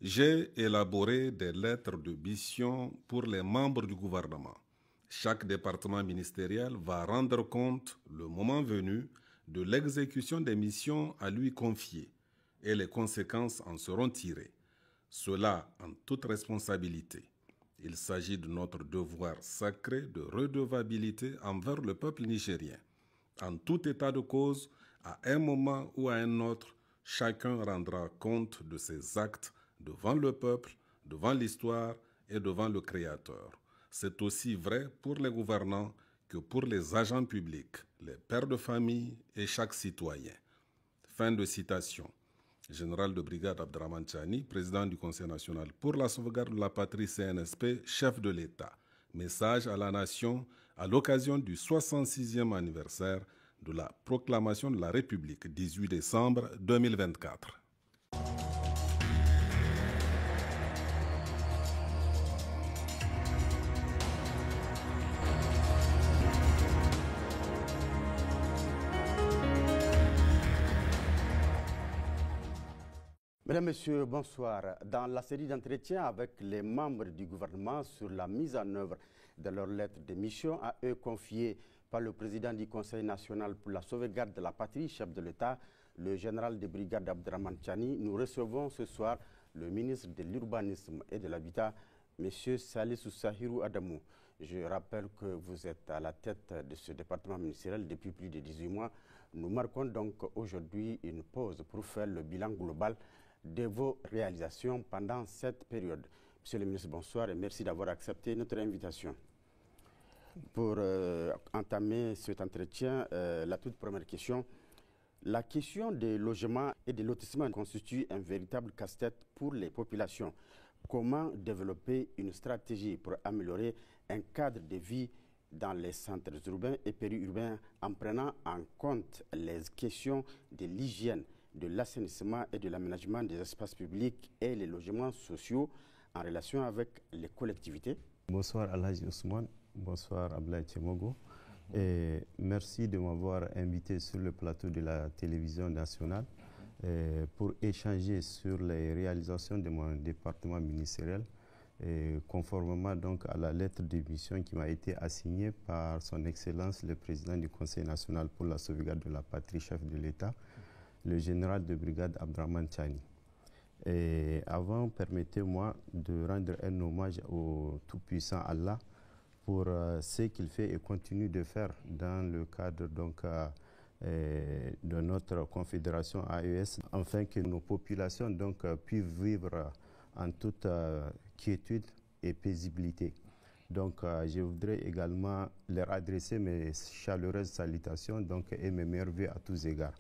J'ai élaboré des lettres de mission pour les membres du gouvernement. Chaque département ministériel va rendre compte, le moment venu, de l'exécution des missions à lui confiées et les conséquences en seront tirées. Cela en toute responsabilité. Il s'agit de notre devoir sacré de redevabilité envers le peuple nigérien. En tout état de cause, à un moment ou à un autre, chacun rendra compte de ses actes devant le peuple, devant l'histoire et devant le Créateur. C'est aussi vrai pour les gouvernants que pour les agents publics, les pères de famille et chaque citoyen. Fin de citation. Général de brigade Abdraman Chani, président du Conseil national pour la sauvegarde de la patrie CNSP, chef de l'État. Message à la nation à l'occasion du 66e anniversaire de la proclamation de la République, 18 décembre 2024. Mesdames, Messieurs, bonsoir. Dans la série d'entretiens avec les membres du gouvernement sur la mise en œuvre de leur lettre de mission à eux confiée par le président du Conseil national pour la sauvegarde de la patrie, chef de l'État, le général de brigade Abdraman Chani, nous recevons ce soir le ministre de l'Urbanisme et de l'Habitat, M. Salissou Sahirou Adamou. Je rappelle que vous êtes à la tête de ce département ministériel depuis plus de 18 mois. Nous marquons donc aujourd'hui une pause pour faire le bilan global de vos réalisations pendant cette période. Monsieur le ministre, bonsoir et merci d'avoir accepté notre invitation. Pour entamer cet entretien, la toute première question, la question des logements et des lotissements constitue un véritable casse-tête pour les populations. Comment développer une stratégie pour améliorer un cadre de vie dans les centres urbains et périurbains en prenant en compte les questions de l'hygiène, de l'assainissement et de l'aménagement des espaces publics et les logements sociaux en relation avec les collectivités? Bonsoir Alhaji Ousmane, bonsoir Ablaye Tchemogo. Et merci de m'avoir invité sur le plateau de la télévision nationale pour échanger sur les réalisations de mon département ministériel, conformément donc à la lettre de mission qui m'a été assignée par son Excellence le président du Conseil national pour la sauvegarde de la patrie, chef de l'État, le général de brigade Abdraman Chani. Et avant, permettez-moi de rendre un hommage au tout-puissant Allah pour ce qu'il fait et continue de faire dans le cadre donc, de notre confédération AES, afin que nos populations donc, puissent vivre en toute quiétude et paisibilité. Donc, je voudrais également leur adresser mes chaleureuses salutations donc, et mes meilleurs vœux à tous égards.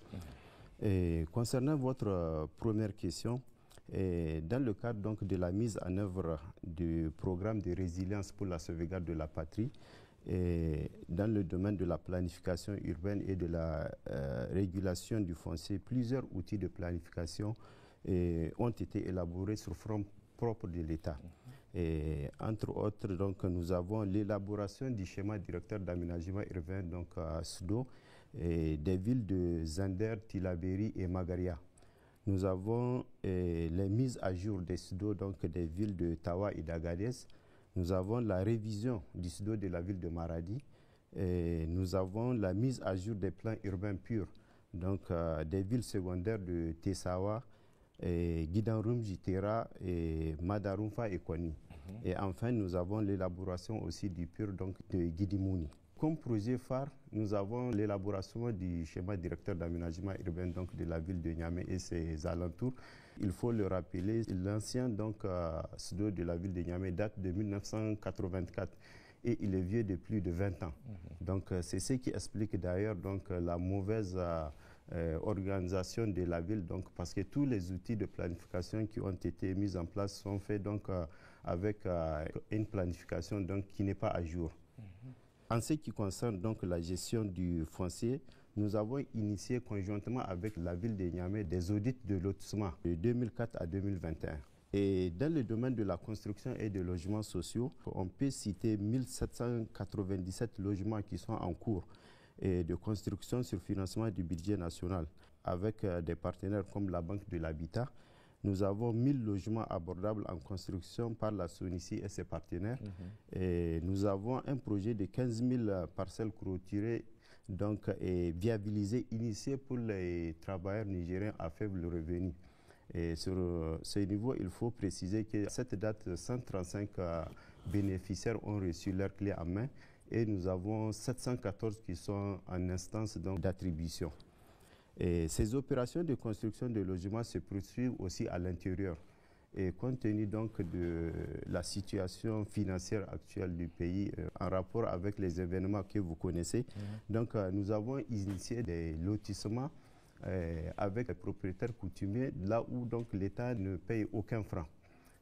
Et concernant votre première question, dans le cadre donc, de la mise en œuvre du programme de résilience pour la sauvegarde de la patrie, dans le domaine de la planification urbaine et de la régulation du foncier, plusieurs outils de planification ont été élaborés sur front propre de l'État. Et entre autres, donc, nous avons l'élaboration du schéma directeur d'aménagement urbain donc, à SUDO, et des villes de Zander, Tilaberi et Magaria. Nous avons les mises à jour des SUDO donc des villes de Tawa et d'Agadez. Nous avons la révision du SUDO de la ville de Maradi. Et nous avons la mise à jour des plans urbains purs, donc des villes secondaires de Tessawa, Guidanrum, Jitera, et Madarumfa et Koni. Et enfin, nous avons l'élaboration aussi du pur donc, de Guidimouni. Comme projet phare, nous avons l'élaboration du schéma directeur d'aménagement urbain donc, de la ville de Niamey et ses alentours. Il faut le rappeler, l'ancien SUDO de la ville de Niamey date de 1984 et il est vieux de plus de 20 ans. Donc c'est ce qui explique d'ailleurs donc, la mauvaise organisation de la ville, donc, parce que tous les outils de planification qui ont été mis en place sont faits donc, avec une planification donc, qui n'est pas à jour. En ce qui concerne donc, la gestion du foncier, nous avons initié conjointement avec la ville de Niamey des audits de lotissement de 2004 à 2021. Et dans le domaine de la construction et des logements sociaux, on peut citer 1797 logements qui sont en cours et de construction sur financement du budget national avec des partenaires comme la Banque de l'Habitat. Nous avons 1000 logements abordables en construction par la SONICI et ses partenaires. Et nous avons un projet de 15 000 parcelles clôturées donc, et viabilisées, initiées pour les travailleurs nigériens à faible revenu. Et sur ce niveau, il faut préciser que cette date, 135 bénéficiaires ont reçu leur clé en main et nous avons 714 qui sont en instance d'attribution. Et ces opérations de construction de logements se poursuivent aussi à l'intérieur. Et compte tenu donc de la situation financière actuelle du pays, en rapport avec les événements que vous connaissez, donc nous avons initié des lotissements avec les propriétaires coutumiers, là où donc l'État ne paye aucun franc.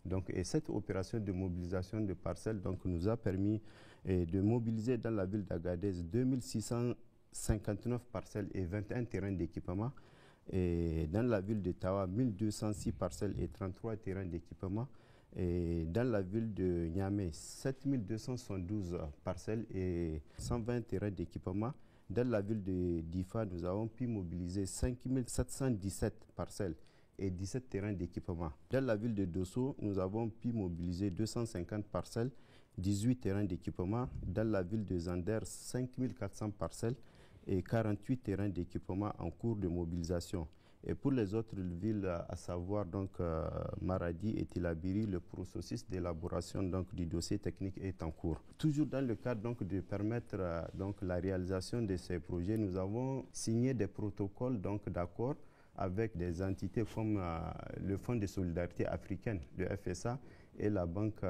Donc, et cette opération de mobilisation de parcelles donc, nous a permis de mobiliser dans la ville d'Agadez 2659 parcelles et 21 terrains d'équipement. Et dans la ville de Tawa, 1206 parcelles et 33 terrains d'équipement. Et dans la ville de Niamey, 7272 parcelles et 120 terrains d'équipement. Dans la ville de Difa, nous avons pu mobiliser 5717 parcelles et 17 terrains d'équipement. Dans la ville de Dosso, nous avons pu mobiliser 250 parcelles, 18 terrains d'équipement. Dans la ville de Zander, 5400 parcelles et 48 terrains d'équipement en cours de mobilisation. Et pour les autres villes, à savoir donc Maradi et Tillabéri, le processus d'élaboration du dossier technique est en cours. Toujours dans le cadre donc, de permettre donc, la réalisation de ces projets, nous avons signé des protocoles d'accord avec des entités comme le Fonds de solidarité africaine, le FSA, et la Banque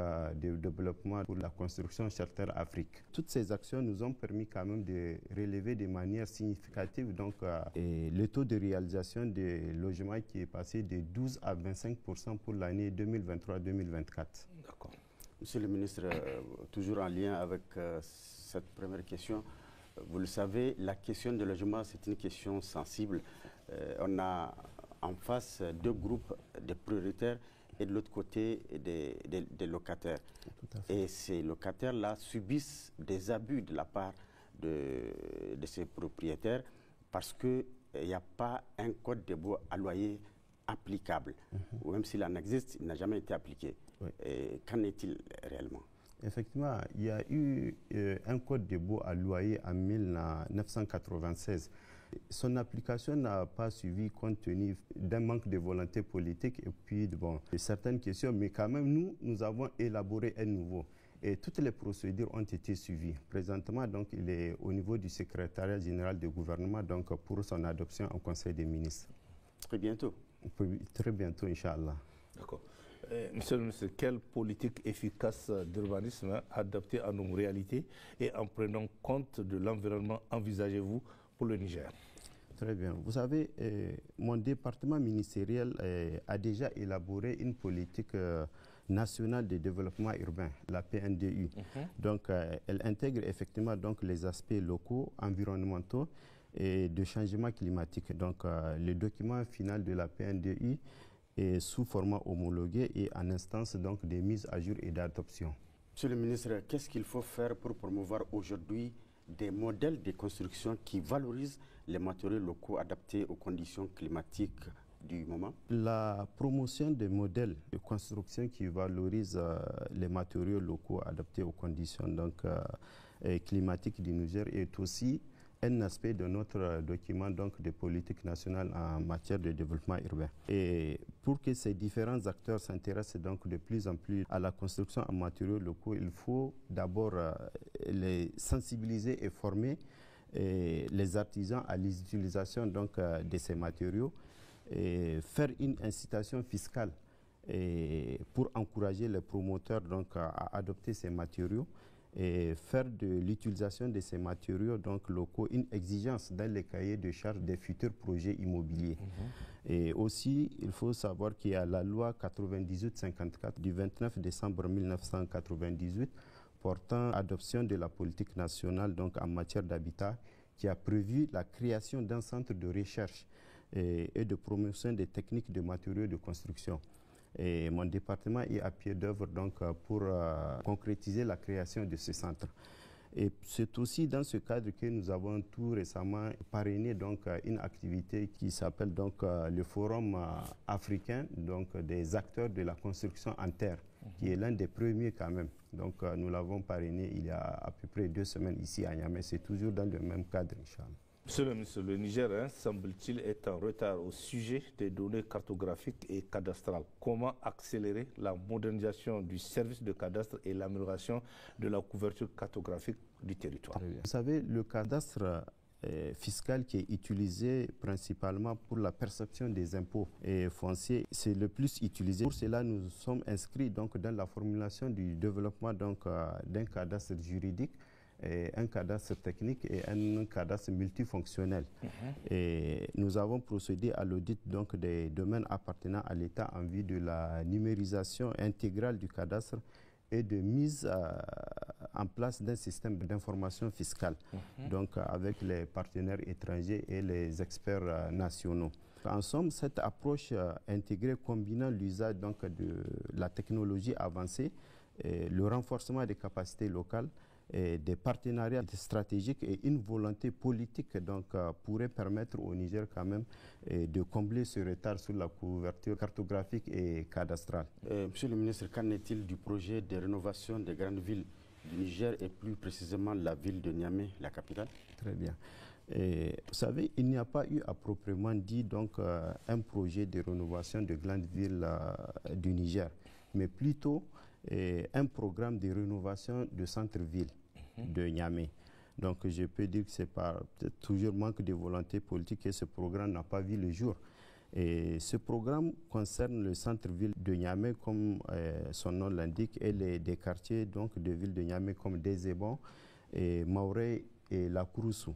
de développement pour la construction Charter Afrique. Toutes ces actions nous ont permis quand même de relever de manière significative donc, le taux de réalisation des logements qui est passé de 12 à 25% pour l'année 2023-2024. D'accord. Monsieur le ministre, toujours en lien avec cette première question, vous le savez, la question du logement, c'est une question sensible. On a en face deux groupes de prioritaires et de l'autre côté des locataires. Et ces locataires-là subissent des abus de la part de ces propriétaires parce qu'il n'y a pas un code de baux à loyer applicable. Ou même s'il en existe, il n'a jamais été appliqué. Oui. Qu'en est-il réellement? Effectivement, il y a eu un code de baux à loyer en 1996. Son application n'a pas suivi compte tenu d'un manque de volonté politique et puis de certaines questions, mais quand même nous avons élaboré un nouveau et toutes les procédures ont été suivies. Présentement, donc, il est au niveau du secrétariat général du gouvernement donc, pour son adoption au Conseil des ministres. Très bientôt. Très bientôt, Inch'Allah. D'accord. Monsieur le ministre, quelle politique efficace d'urbanisme adaptée à nos réalités et en prenant compte de l'environnement envisagez-vous pour le Niger? Très bien. Vous savez, mon département ministériel a déjà élaboré une politique nationale de développement urbain, la PNDU. Donc, elle intègre effectivement donc, les aspects locaux, environnementaux et de changement climatique. Donc, le document final de la PNDU est sous format homologué et en instance donc, de mise à jour et d'adoption. Monsieur le ministre, qu'est-ce qu'il faut faire pour promouvoir aujourd'hui des modèles de construction qui valorisent les matériaux locaux adaptés aux conditions climatiques du moment? La promotion des modèles de construction qui valorisent les matériaux locaux adaptés aux conditions climatiques du Niger est aussi un aspect de notre document donc, de politique nationale en matière de développement urbain. Et pour que ces différents acteurs s'intéressent donc de plus en plus à la construction en matériaux locaux, il faut d'abord les sensibiliser et former les artisans à l'utilisation donc, de ces matériaux et faire une incitation fiscale pour encourager les promoteurs donc, à adopter ces matériaux. et faire de l'utilisation de ces matériaux donc locaux une exigence dans les cahiers de charges des futurs projets immobiliers. Et aussi, il faut savoir qu'il y a la loi 98-54 du 29 décembre 1998 portant adoption de la politique nationale donc en matière d'habitat, qui a prévu la création d'un centre de recherche et de promotion des techniques de matériaux de construction. Et mon département est à pied d'œuvre donc pour concrétiser la création de ce centre. Et c'est aussi dans ce cadre que nous avons tout récemment parrainé donc une activité qui s'appelle donc le Forum africain donc des acteurs de la construction en terre, qui est l'un des premiers quand même. Donc nous l'avons parrainé il y a à peu près 2 semaines ici à Niamey. C'est toujours dans le même cadre, Inch'Allah. Monsieur le ministre, le Niger, semble-t-il, est en retard au sujet des données cartographiques et cadastrales. Comment accélérer la modernisation du service de cadastre et l'amélioration de la couverture cartographique du territoire? Vous savez, le cadastre fiscal qui est utilisé principalement pour la perception des impôts et fonciers, c'est le plus utilisé. Pour cela, nous sommes inscrits donc dans la formulation du développement donc d'un cadastre juridique, un cadastre technique et un cadastre multifonctionnel. Et nous avons procédé à l'audit donc des domaines appartenant à l'État en vue de la numérisation intégrale du cadastre et de mise en place d'un système d'information fiscale, donc avec les partenaires étrangers et les experts nationaux. En somme, cette approche intégrée combinant l'usage donc de la technologie avancée, le renforcement des capacités locales, et des partenariats stratégiques et une volonté politique donc pourrait permettre au Niger quand même de combler ce retard sur la couverture cartographique et cadastrale. Monsieur le ministre, qu'en est-il du projet de rénovation des grandes villes du Niger et plus précisément la ville de Niamey, la capitale? Très bien. Et, vous savez, il n'y a pas eu à proprement dit donc un projet de rénovation de grandes villes du Niger, mais plutôt un programme de rénovation de centre-ville de Niamey. Donc je peux dire que c'est peut-être toujours manque de volonté politique que ce programme n'a pas vu le jour. Et ce programme concerne le centre-ville de Niamey, comme son nom l'indique, et des quartiers donc, de ville de Niamey comme Dezébon, Mauré et La Kouroussou.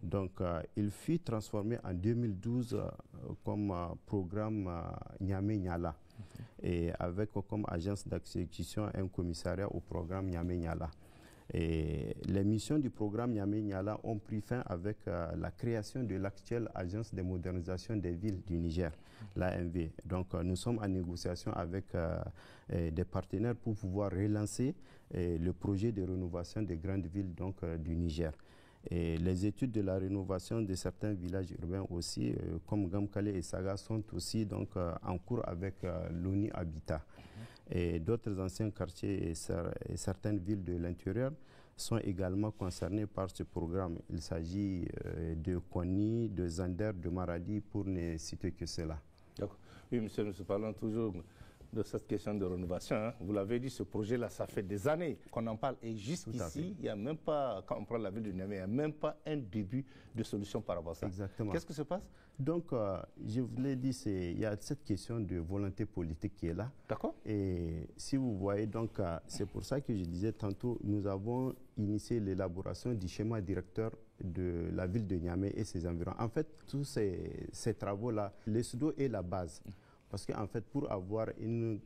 Donc il fut transformé en 2012 comme programme Niamey-Niala. Et avec comme agence d'exécution un commissariat au programme Niamey-Niala. Et les missions du programme Niamey-Niala ont pris fin avec la création de l'actuelle agence de modernisation des villes du Niger, l'AMV. Donc nous sommes en négociation avec des partenaires pour pouvoir relancer le projet de rénovation des grandes villes donc, du Niger. Et les études de la rénovation de certains villages urbains aussi, comme Gamkale et Saga, sont aussi donc, en cours avec l'ONU Habitat. Et d'autres anciens quartiers et certaines villes de l'intérieur sont également concernés par ce programme. Il s'agit de Koni, de Zander, de Maradi, pour ne citer que cela. Oui, monsieur, nous parlons toujours de cette question de rénovation. Vous l'avez dit, ce projet-là, ça fait des années qu'on en parle. Et jusqu'ici, il n'y a même pas, quand on prend la ville de Niamey, il n'y a même pas un début de solution par rapport à ça. Exactement. Qu'est-ce qui se passe? Donc, je vous l'ai dit, il y a cette question de volonté politique qui est là. D'accord. Et si vous voyez, donc, c'est pour ça que je disais tantôt, nous avons initié l'élaboration du schéma directeur de la ville de Niamey et ses environs. En fait, tous ces travaux-là, le SUDO est la base. Parce qu'en fait, pour avoir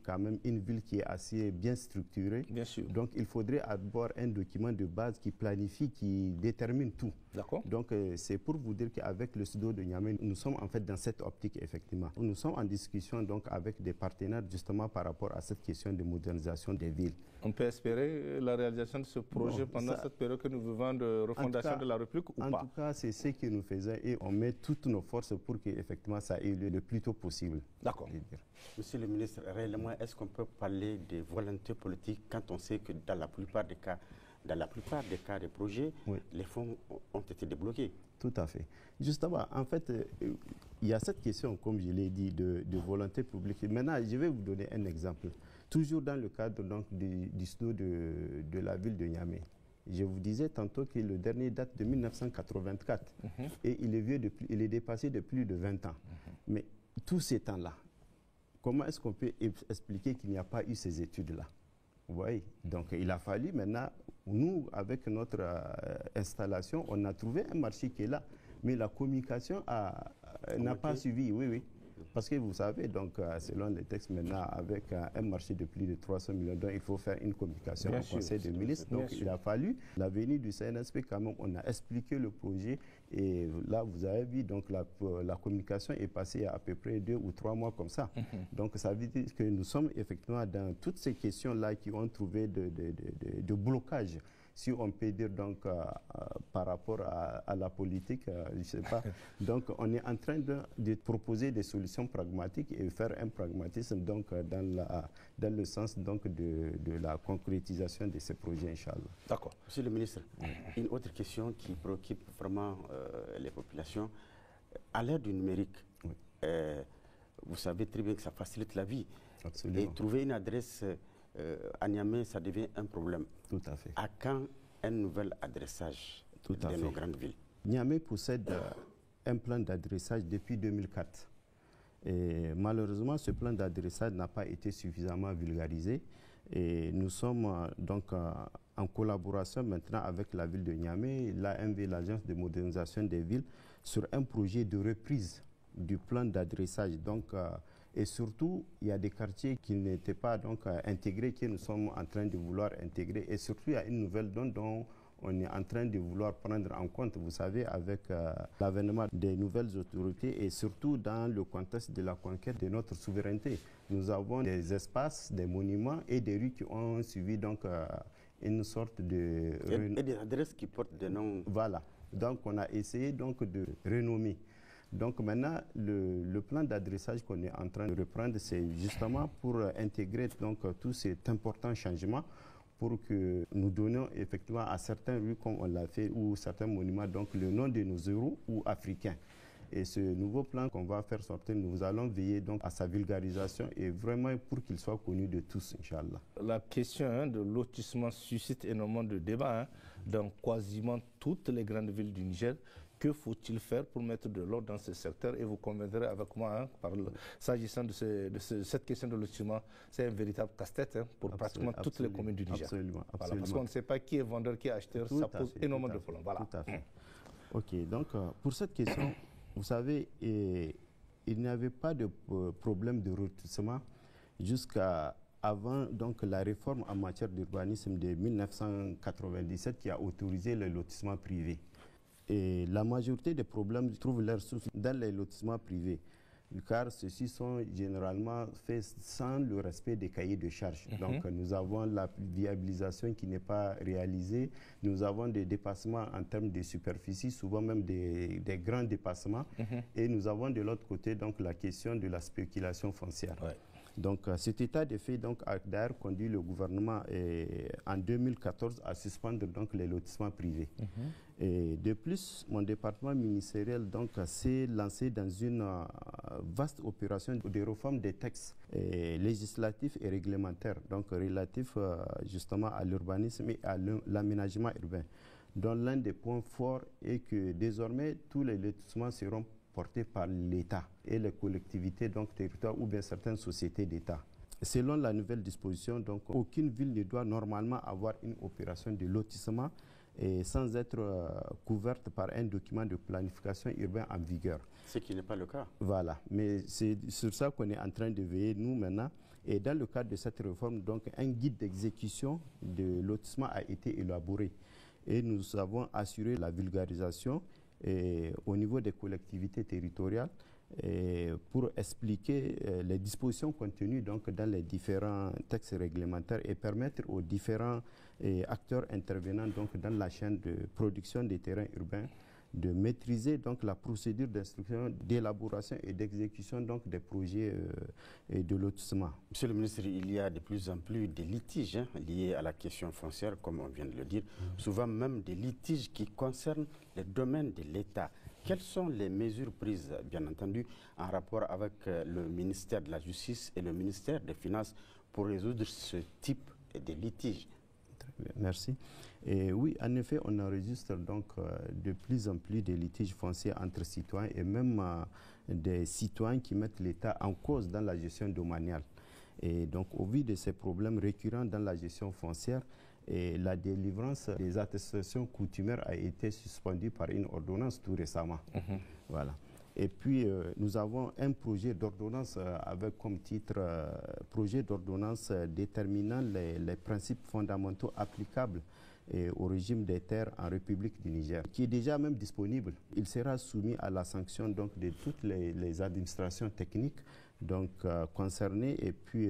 quand même une ville qui est assez bien structurée, bien sûr. Donc il faudrait avoir un document de base qui planifie, qui détermine tout. D'accord. Donc c'est pour vous dire qu'avec le SUDO de Niamey, nous sommes en fait dans cette optique, effectivement. Nous sommes en discussion donc avec des partenaires justement par rapport à cette question de modernisation des villes. On peut espérer la réalisation de ce projet pendant cette période que nous vivons de refondation de la République ou pas? En tout cas, c'est ce que nous faisons et on met toutes nos forces pour que effectivement ça ait lieu le plus tôt possible. D'accord. Monsieur le ministre, réellement, est-ce qu'on peut parler de volonté politique quand on sait que dans la plupart des cas des projets, oui, les fonds ont été débloqués? Tout à fait. Justement, en fait, il y a cette question, comme je l'ai dit, de volonté publique. Maintenant, je vais vous donner un exemple. Toujours dans le cadre donc, du SNO de la ville de Niamey. Je vous disais tantôt que le dernier date de 1984 et il est dépassé de plus de 20 ans. Mais tous ces temps-là, comment est-ce qu'on peut expliquer qu'il n'y a pas eu ces études-là? Vous voyez, donc il a fallu maintenant, nous, avec notre installation, on a trouvé un marché qui est là, mais la communication n'a pas suivi, oui, oui. Parce que vous savez, donc, selon les textes maintenant, avec un marché de plus de 300 millions d'euros, il faut faire une communication au Conseil des ministres. Donc, il a fallu la venue du CNSP quand même. On a expliqué le projet et là, vous avez vu, donc, la communication est passée à peu près 2 ou 3 mois comme ça. Donc, ça veut dire que nous sommes effectivement dans toutes ces questions-là qui ont trouvé de blocage, si on peut dire, donc, par rapport à la politique, je ne sais pas. Donc, on est en train de proposer des solutions pragmatiques et faire un pragmatisme donc, dans le sens donc, de la concrétisation de ces projets, Inch'Allah. D'accord. Monsieur le ministre, une autre question qui préoccupe vraiment les populations. À l'ère du numérique, vous savez très bien que ça facilite la vie. Absolument. Et trouver une adresse à Niamey, ça devient un problème. Tout à fait. À quand un nouvel adressage de nos grandes villes? Niamey possède un plan d'adressage depuis 2004. Et malheureusement, ce plan d'adressage n'a pas été suffisamment vulgarisé. Et nous sommes donc en collaboration maintenant avec la ville de Niamey, l'AMV, l'Agence de modernisation des villes, sur un projet de reprise du plan d'adressage. Donc, et surtout, il y a des quartiers qui n'étaient pas donc, intégrés, que nous sommes en train de vouloir intégrer. Et surtout, il y a une nouvelle donne dont on est en train de vouloir prendre en compte, vous savez, avec l'avènement des nouvelles autorités et surtout dans le contexte de la conquête de notre souveraineté. Nous avons des espaces, des monuments et des rues qui ont suivi donc une sorte de... Et des adresses qui portent des noms. Voilà. Donc, on a essayé donc de renommer. Donc maintenant, le plan d'adressage qu'on est en train de reprendre, c'est justement pour intégrer donc, tout cet important changement pour que nous donnions effectivement à certaines rues, comme on l'a fait, ou certains monuments, donc le nom de nos héros ou africains. Et ce nouveau plan qu'on va faire sortir, nous allons veiller donc à sa vulgarisation et vraiment pour qu'il soit connu de tous, Inch'Allah. La question de lotissement suscite énormément de débats dans quasiment toutes les grandes villes du Niger. Que faut-il faire pour mettre de l'ordre dans ce secteur? Et vous conviendrez avec moi, s'agissant de cette question de lotissement, c'est un véritable casse-tête pour pratiquement toutes les communes du Niger. Absolument. Voilà, parce qu'on ne sait pas qui est vendeur, qui est acheteur, ça pose énormément de problèmes. Voilà. Tout à fait. OK, donc pour cette question, vous savez, il n'y avait pas de problème de lotissement jusqu'à avant donc, la réforme en matière d'urbanisme de 1997 qui a autorisé le lotissement privé. Et la majorité des problèmes trouvent leur source dans les lotissements privés, car ceux-ci sont généralement faits sans le respect des cahiers de charges. Donc nous avons la viabilisation qui n'est pas réalisée, nous avons des dépassements en termes de superficie, souvent même des grands dépassements, et nous avons de l'autre côté donc, la question de la spéculation foncière. Ouais. Donc cet état de fait a d'ailleurs conduit le gouvernement en 2014 à suspendre donc, les lotissements privés. Et de plus, mon département ministériel s'est lancé dans une vaste opération de réforme des textes législatifs et réglementaires, donc relatifs justement à l'urbanisme et à l'aménagement urbain, dont l'un des points forts est que désormais tous les lotissements seront portés par l'État et les collectivités territoriales ou bien certaines sociétés d'État. Selon la nouvelle disposition, donc, aucune ville ne doit normalement avoir une opération de lotissement sans être couverte par un document de planification urbaine en vigueur. Ce qui n'est pas le cas. Voilà, mais c'est sur ça qu'on est en train de veiller nous maintenant. Et dans le cadre de cette réforme, donc, un guide d'exécution de lotissement a été élaboré. Et nous avons assuré la vulgarisation au niveau des collectivités territoriales pour expliquer les dispositions contenues donc, dans les différents textes réglementaires et permettre aux différents acteurs intervenant donc, dans la chaîne de production des terrains urbains de maîtriser donc, la procédure d'instruction, d'élaboration et d'exécution donc, des projets de lotissement. Monsieur le ministre, il y a de plus en plus de litiges liés à la question foncière, comme on vient de le dire, souvent même des litiges qui concernent les domaines de l'État. Quelles sont les mesures prises, bien entendu, en rapport avec le ministère de la Justice et le ministère des Finances pour résoudre ce type de litiges? Merci. Et oui, en effet, on enregistre donc de plus en plus de litiges fonciers entre citoyens et même des citoyens qui mettent l'État en cause dans la gestion domaniale. Et donc, au vu de ces problèmes récurrents dans la gestion foncière, et la délivrance des attestations coutumières a été suspendue par une ordonnance tout récemment. Voilà. Et puis, nous avons un projet d'ordonnance avec comme titre projet d'ordonnance déterminant les principes fondamentaux applicables au régime des terres en République du Niger, qui est déjà même disponible. Il sera soumis à la sanction donc, de toutes les administrations techniques donc, concernées, et puis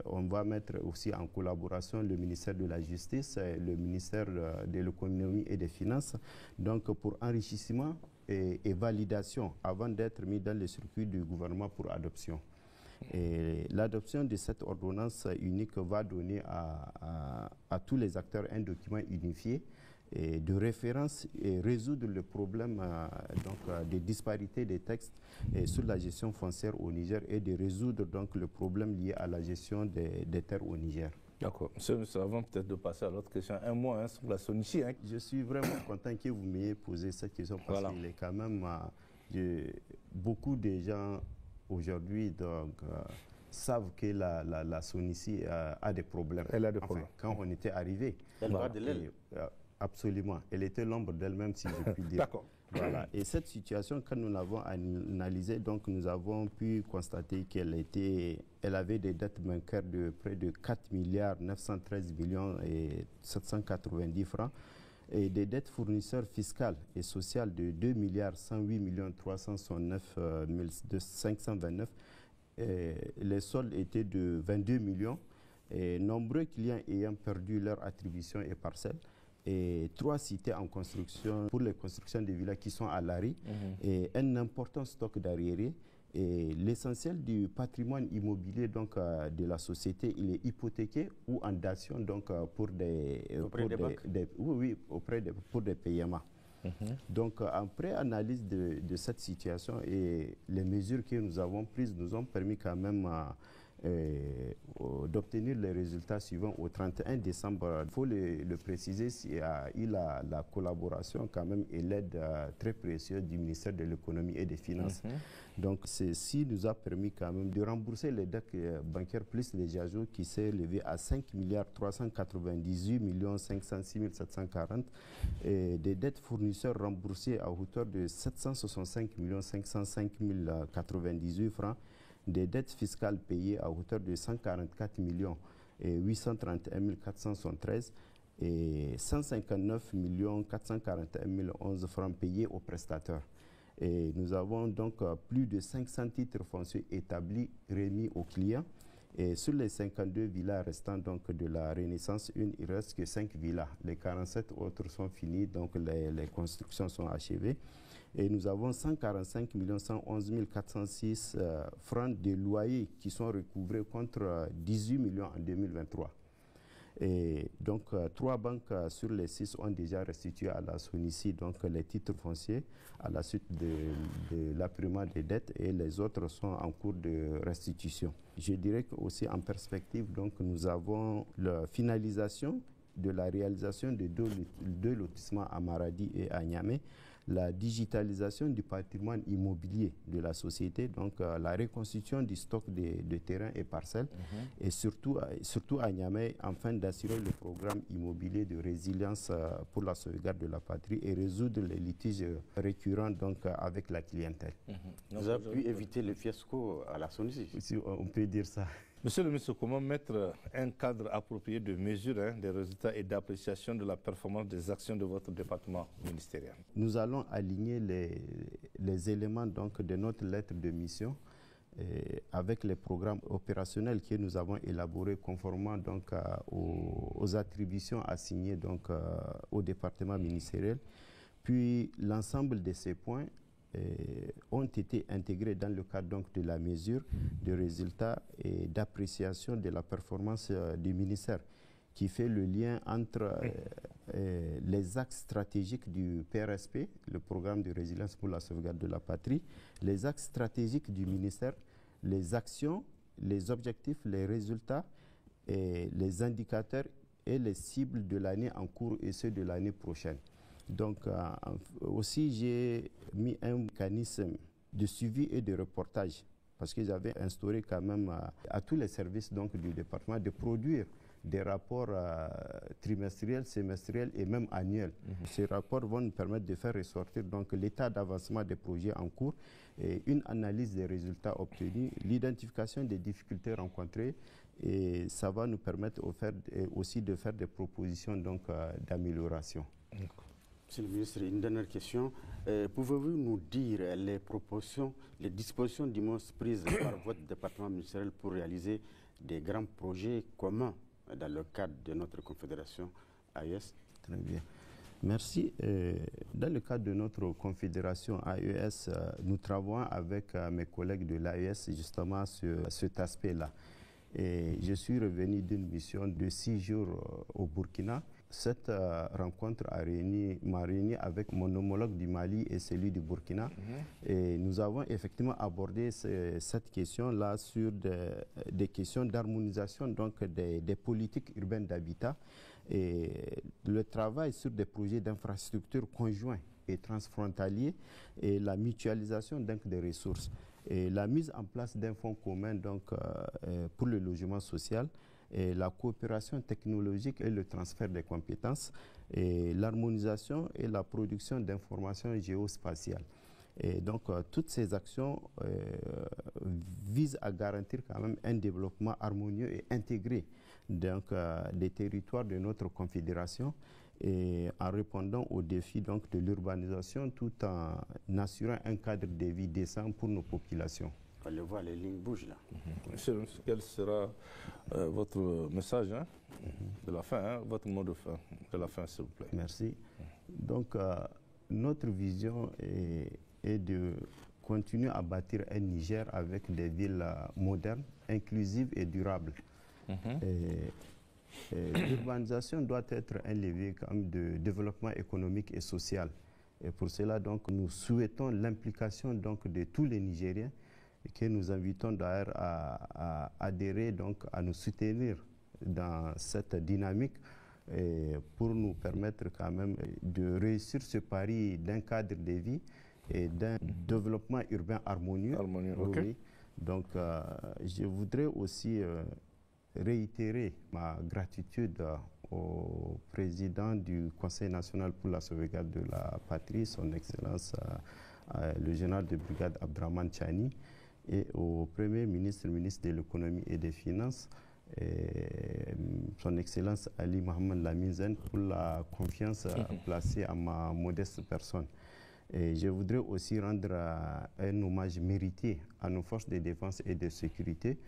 on va mettre aussi en collaboration le ministère de la Justice, le ministère de l'Économie et des Finances, donc pour enrichissement et validation avant d'être mis dans le circuit du gouvernement pour adoption. Et l'adoption de cette ordonnance unique va donner à tous les acteurs un document unifié et de référence et résoudre le problème des disparités des textes sur la gestion foncière au Niger et de résoudre donc le problème lié à la gestion des terres au Niger. D'accord. Monsieur, avant peut-être de passer à l'autre question, un mot sur la SONICI. Je suis vraiment content que vous m'ayez posé cette question parce qu'il est quand même beaucoup de gens aujourd'hui savent que la SONICI a des problèmes. Elle a des problèmes. Quand on était arrivé, elle va de l'aile. Absolument. Elle était l'ombre d'elle-même, si je puis dire. D'accord. Voilà. Et cette situation, quand nous l'avons analysée, donc nous avons pu constater elle avait des dettes bancaires de près de 4 milliards 913 millions et 790 francs et des dettes fournisseurs fiscales et sociales de 2 milliards 108 millions 369 529. Les soldes étaient de 22 millions et nombreux clients ayant perdu leur attribution et parcelles. Et 3 cités en construction pour les constructions de villas qui sont à l'arrêt et un important stock d'arriérés. Et l'essentiel du patrimoine immobilier donc, de la société, il est hypothéqué ou en dation donc, pour des PMA. Donc, après analyse de cette situation et les mesures que nous avons prises nous ont permis quand même d'obtenir les résultats suivants au 31 décembre. Il faut le préciser, il y a eu la collaboration quand même et l'aide très précieuse du ministère de l'Économie et des Finances. Donc ceci nous a permis quand même de rembourser les dettes bancaires plus les ajouts qui s'est levé à 5 milliards 398 millions 506 740 et des dettes fournisseurs remboursées à hauteur de 765 millions 505 098 francs, des dettes fiscales payées à hauteur de 144 millions et 831 473 et 159 millions 441 011 francs payés aux prestataires. Et nous avons donc plus de 500 titres fonciers établis remis aux clients. Et sur les 52 villas restant donc de la Renaissance 1, il ne reste que 5 villas. Les 47 autres sont finis, donc les constructions sont achevées. Et nous avons 145 111 406 francs de loyers qui sont recouvrés contre 18 millions en 2023. Et donc, 3 banques sur les 6 ont déjà restitué à la SONICI donc, les titres fonciers à la suite de l'appurement des dettes et les autres sont en cours de restitution. Je dirais qu'aussi en perspective, donc, nous avons la finalisation de la réalisation de 2 lotissements à Maradi et à Niamey, la digitalisation du patrimoine immobilier de la société, donc la reconstitution du stock de terrains et parcelles, et surtout à Niamey, afin d'assurer le programme immobilier de résilience pour la sauvegarde de la patrie et résoudre les litiges récurrents donc, avec la clientèle. Vous avez pu éviter le fiasco à la SONICI. Si on peut dire ça. Monsieur le ministre, comment mettre un cadre approprié de mesure des résultats et d'appréciation de la performance des actions de votre département ministériel? Nous allons aligner les éléments donc, de notre lettre de mission avec les programmes opérationnels que nous avons élaborés conformément donc, aux attributions assignées donc, au département ministériel. Puis l'ensemble de ces points ont été intégrés dans le cadre donc, de la mesure de résultats et d'appréciation de la performance du ministère, qui fait le lien entre les axes stratégiques du PRSP, le programme de résilience pour la sauvegarde de la patrie, les axes stratégiques du ministère, les actions, les objectifs, les résultats, et les indicateurs et les cibles de l'année en cours et ceux de l'année prochaine. Donc, aussi, j'ai mis un mécanisme de suivi et de reportage parce qu'ils avaient instauré quand même à tous les services donc, du département de produire des rapports trimestriels, semestriels et même annuels. Ces rapports vont nous permettre de faire ressortir donc l'état d'avancement des projets en cours, et une analyse des résultats obtenus, l'identification des difficultés rencontrées, et ça va nous permettre aussi de faire des propositions donc d'amélioration. Monsieur le ministre, une dernière question. Pouvez-vous nous dire les dispositions prises par votre département ministériel pour réaliser des grands projets communs dans le cadre de notre confédération AES? Très bien. Merci. Dans le cadre de notre confédération AES, nous travaillons avec mes collègues de l'AES justement sur cet aspect-là. Et je suis revenu d'une mission de 6 jours au Burkina. Cette rencontre m'a réuni avec mon homologue du Mali et celui du Burkina. Et nous avons effectivement abordé cette question-là sur des questions d'harmonisation donc des politiques urbaines d'habitat et le travail sur des projets d'infrastructures conjoints et transfrontaliers et la mutualisation donc des ressources. Et la mise en place d'un fonds commun donc, pour le logement social, et la coopération technologique et le transfert des compétences, et l'harmonisation et la production d'informations géospatiales. Et donc, toutes ces actions visent à garantir quand même un développement harmonieux et intégré donc, des territoires de notre confédération, et en répondant aux défis donc, de l'urbanisation tout en assurant un cadre de vie décent pour nos populations. On le voit, les lignes bougent là. Monsieur, quel sera votre message de la fin, votre mot de fin de la fin, s'il vous plaît? Merci. Donc, notre vision est de continuer à bâtir un Niger avec des villes modernes, inclusives et durables. L'urbanisation doit être un levier quand même de développement économique et social. Et pour cela, donc, nous souhaitons l'implication donc, de tous les Nigériens, et que nous invitons d'ailleurs à adhérer, donc, à nous soutenir dans cette dynamique pour nous permettre quand même de réussir ce pari d'un cadre de vie et d'un développement urbain harmonieux. Okay. Donc, je voudrais aussi réitérer ma gratitude au président du Conseil national pour la sauvegarde de la patrie, son Excellence le général de brigade Abdraman Chani, et au Premier ministre, ministre de l'économie et des finances, son Excellence Ali Mohamed Lamine pour la confiance placée à ma modeste personne. Et je voudrais aussi rendre un hommage mérité à nos forces de défense et de sécurité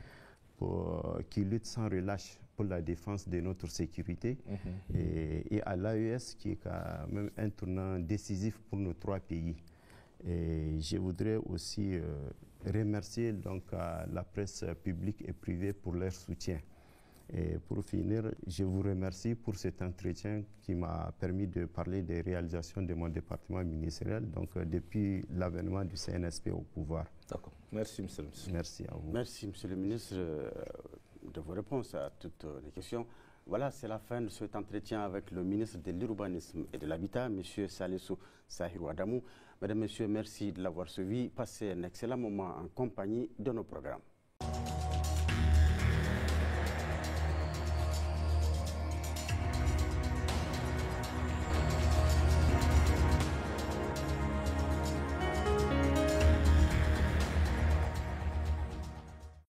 qui luttent sans relâche pour la défense de notre sécurité et à l'AES qui est quand même un tournant décisif pour nos 3 pays. Et je voudrais aussi remercier donc la presse publique et privée pour leur soutien. Et pour finir, je vous remercie pour cet entretien qui m'a permis de parler des réalisations de mon département ministériel, donc depuis l'avènement du CNSP au pouvoir. D'accord. Merci, monsieur le ministre. Merci à vous. Merci, monsieur le ministre, de vos réponses à toutes les questions. Voilà, c'est la fin de cet entretien avec le ministre de l'Urbanisme et de l'Habitat, monsieur Salissou Sahirou Adamou. Mesdames, messieurs, merci de l'avoir suivi. Passez un excellent moment en compagnie de nos programmes.